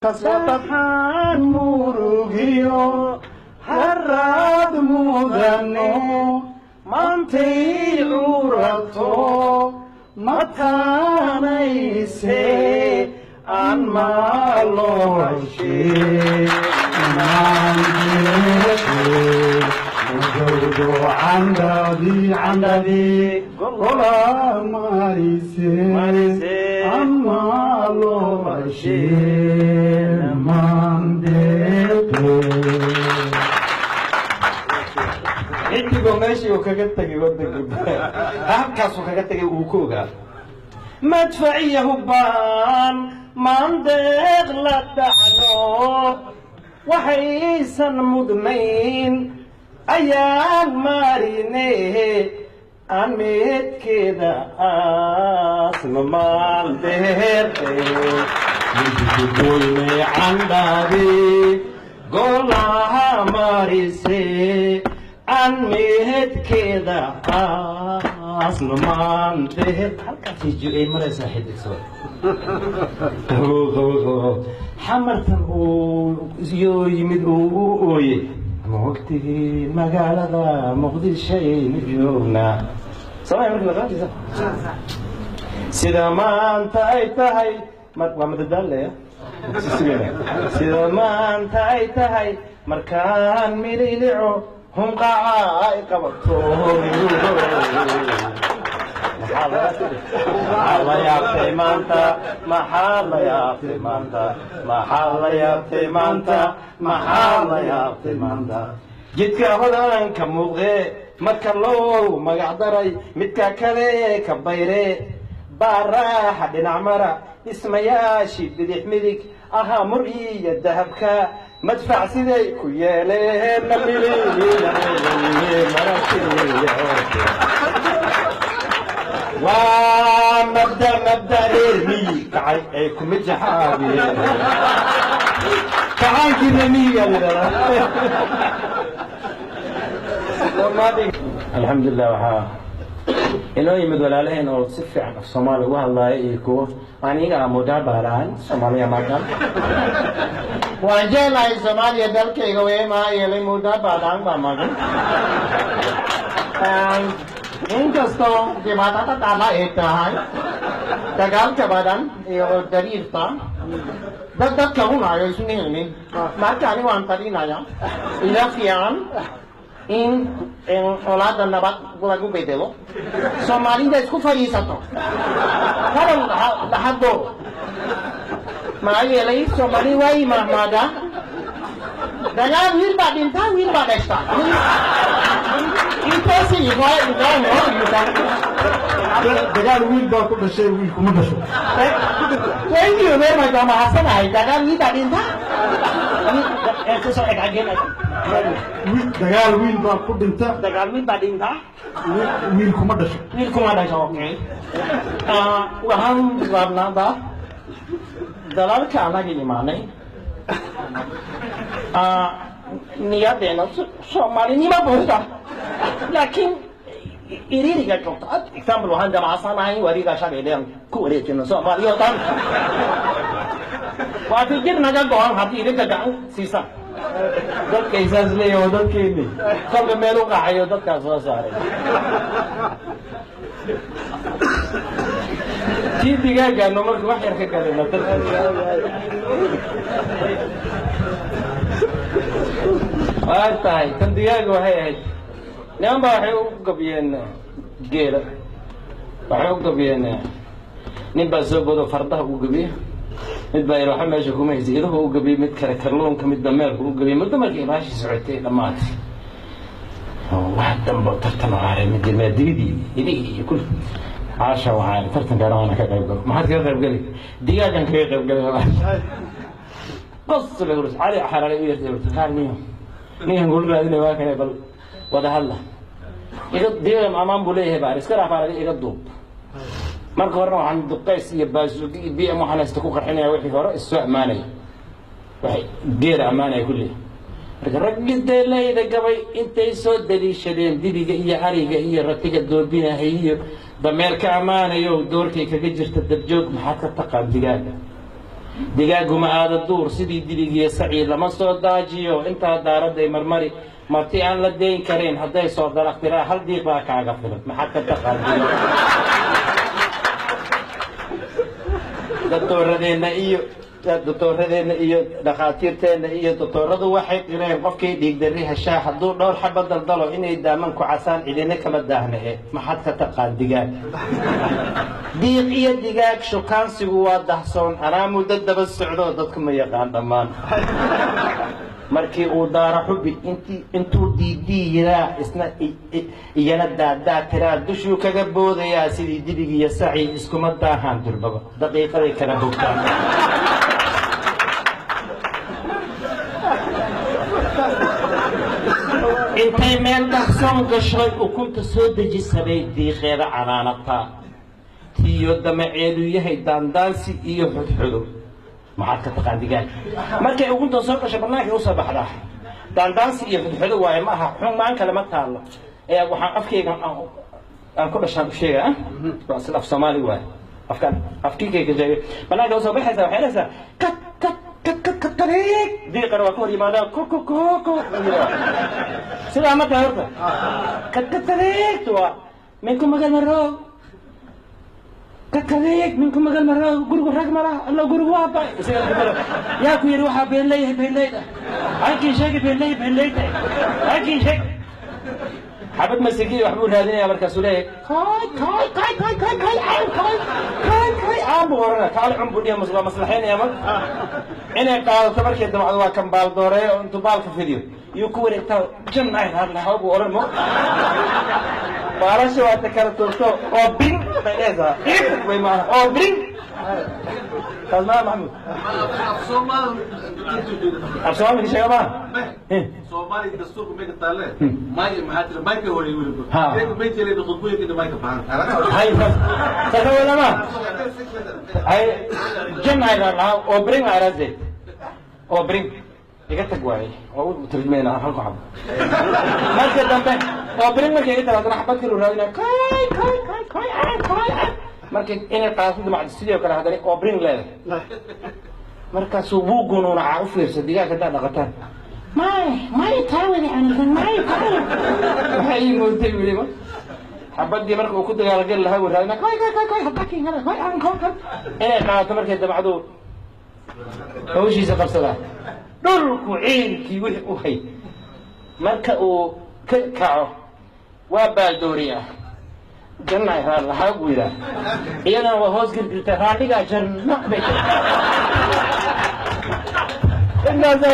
kasbatan murugiyo harad mudano mantay urato matanayse an maloshe عندي قولا ماريسي أما لو شيء مانديكو إنتي قماشي وكاكتاكي ودك أهكاس وكاكتاكي وكوغا مدفعية هبان مانديك لدعنو وحيسا مدمين ayaan marinee aan meedkeeda aasma maaldeertee midkudulme candhaade golaha marisee aan meedkeeda aasma maaldeer halkaasii ju-ay maraysaa xidigso xamartan uu yoo yimid uu u ooye موقتي مقالة مقضي شيء نجومنا سواء يمكن لغاية سيدا ما انت ايتهاي ما تدل سيدا ما انت ايتهاي مركان ميليلعو هم قاعي قبطوهم محل يا تيمانتا محل يا تيمانتا محل يا تيمانتا محل يا تيمانتا جدك هذا كموغي مكلو مقعدري متكا كلي كبيري باراح بن عمرة اسمياشي بديح ملك اها مرئي الذهبك مدفع سيدي كيالي نميلي ومبدأ ريرمي كعي كمجة حابي كعي كنمية الحمد لله وحا إنه يمدول عليهن أو تصفي عن الصومال والله يكو أني أمودا باران صوماليا مكان وأنجيل أي صوماليا دلك يقوي ما يلي مودا باران بامكان Inkasto di mata tama itahay tagal kabadan iyo darirta dagdag kauna ayo suningin markani wan tadi naya ilafian in olada nabat lagu bedelo somali da isku farisato kalau lahado mai elai somali wai mahmada dengan wirba dinta wirba desta intaasi ibaay no dagaal wiil baa ku dhashay wiil kuma dhasho weynii ogeer ma jama hasanahay dagaal wiil baa dhinta dagaal wiil baa ku dhinta dagaal wiil baa dhinta wiil kuma dhasho wiil kuma dhasho okay waxaan rabnaa dalalka anaga imaanay niyadeena soomaalinima buuxda laakiin iriiriga joogta example waxaan jamacsanahay wariga shabeeleen ku wareejino soomaaliyo dhan waa fikir naga go-an haddii idinka gacan siisa dadka isaas leeyaho dadkeeni kolka meel u qaxayo dadkaas soo saaray kii digaagaano marka wax yar ka galina waa tahay kan digaaga waxay ahayd niman baa waxay u gabiyeen geela waxay u gabiyeen nin baa soo bodo fardaha u gabiye mid baa waxa meesha kuma haysa idaha u gabiye mid kale kalluunka mid dameerka u gabiye muddo markii baashi socotay dhamaatay wax dambe tartan waaray mid digidii idii kul عاشا وعالي ترتن كانوا أنا كقريب ما حد كقريب قلي دقيقة كقريب قلي قص الغرس علي حراري ويرتي خال مين نقول له هذه ما كان بل وده هلا إذا دقيقة أمام بوليه بارس كره بارس إذا دوب ما قرروا عن دقيس يبازو بيئة محنة استكوك الحين وحي فرق السوق ماني وحي دير أمانة كله رجل ده إذا قبل أنت يسود دليل شدين دي هي عريقة هي رتيجة دور بينا هي ضمير كأمانة يو دور كي كجرت الدرجوك محاكة تقع الدجاجة digaagu ma aada duur sidii diligiyo saciid lama soo daajiyo intaa daaraday marmari marti aan la dayn karin hadday soo dalaqtiraa hal diiq baa kaaga filan maxaad ka taqaanaa doctooradeenna iyo dhakhaatiirteenna iyo doctooradu waxay qireen qofkii dhiigdarri heshaa hadduu dhowr xaba daldalo inay daaman ku casaan cidina kama daahnahe maxaad ka taqaan digaag diiq iyo digaag shukaansigu waa dahsoon anaa muddo daba socdo dadku ma yaqaan dhammaan markii uu daara xubi intuu diidii yiraa isna iyana daadaa tiraa dushuu kaga boodayaa sidii dibig iyo saci iskuma daahaan durbaba daqiiqaday kala bogtaan intay meel dhaqsoon gashay ukunta soo dejisabay diiqeeda canaanataa tiyo damaceedu yahay daandaansi iyo xudxudo maxaad ka taqaan digaag markay ugunta soo gashay barnaamijka usoo baxdaa daandaansi iyo xudxudo waaye ma aha xumaan kale ma taalo ee waxaan afkayga aan ku dhashaan u sheegaa waa sida af soomaali waaye afkiikayga sheegay barnaamijka usoo baxaysa waxay leesaa kat diiqana waa ka hor yimaadaa ko sidaa markaa horta katkadeegtu waa minku magal maroog كذلك منكم مقال مرة قرقوا الرقم الله قرقوا أبا يا كوير وحى بين ليه بين ليه أكيد شيء بين ليه بين ليه أكيد شيء حبت مسكين وحبون هذين يا بركة سوليه كاي عم بورنا تعال عم بودي مصلحين يا مر أنا قال تبارك يا دم عدوا كم بال دوري وأنتم بال في فيديو يكون إنت جمع هذا الحب ورمو بارش واتكلم توتو أوبين بليزا إيه ويما أوبين كلام محمود أبصر من شيء ما Somali دستور كم يقطعله ماي محاتر ماي كهولي يقولوا ليه كم يجري بخطوة كده ماي كفان هاي تفهم ولا ما هاي جمع الله أوبين على زيت أوبين يقطع قوي أو ترجمين أنا هلكو حب ما كده أنت أوبين ما كده ترى أنا حبك كيلو هذا كاي markay inay qaasida macdisiyo kala hadalay oo bring leedahay markaas uu guunoona u fiirsaday digaaga dad dhaqataan may taawada aniga may waxay mootay wili ma xabadii markuu uu ku dagaalgal lahaa waraadna kay habaki hada way aan koobkan inay qaato markay dabacdo hawshiisa qabsada dhulku ciilkii wixii u hay marka uu ka kaco waa baaldooriya جنة هذا حاجة إيانا وهوس قلت رانيكا جنة بيت الناس